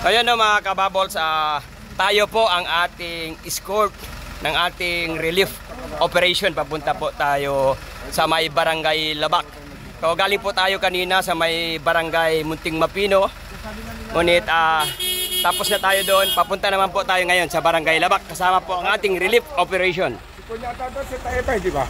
Ayun no mga kababols, tayo po ang ating escort ng ating relief operation. Papunta po tayo sa may Barangay Labak. So galing po tayo kanina sa may Barangay Munting Mapino. Ngunit tapos na tayo doon. Papunta naman po tayo ngayon sa Barangay Labak. Kasama po ang ating relief operation. Di ba?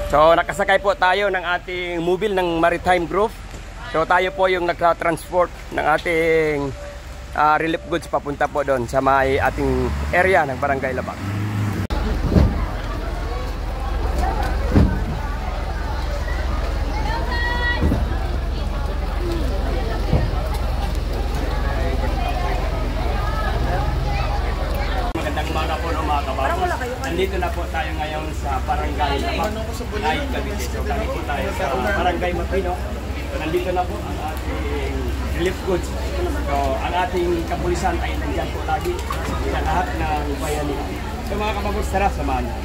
So nakasakay po tayo ng ating mobile ng Maritime Group. So tayo po yung nagka-transport ng ating relief goods papunta po doon sa may ating area ng Barangay Labak. Magandang umaga po mga kababayan. Nandito na po tayo ngayon sa Barangay Labak. Ay, Cavite. So kami po tayo sa Barangay Mapino. So nandito na po ang ating relief goods. So ang ating kapulisan ay nandiyan po lagi sa lahat ng bayani. So mga kababayan, tara, samahan niyo.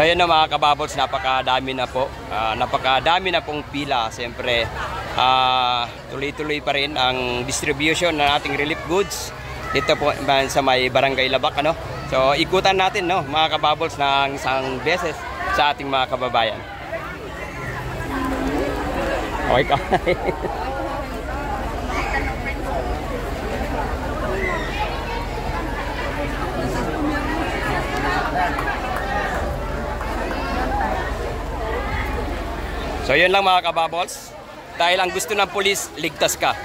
So yun na mga kababols, napakadami na po. Napakadami na pong pila. Siyempre, tuloy-tuloy pa rin ang distribution ng ating relief goods dito po sa may Barangay Labak. Ano? So ikutan natin, no, mga kababols, ng isang beses sa ating mga kababayan. Okay ka. So yun lang mga kababols, dahil ang gusto ng pulis, ligtas ka.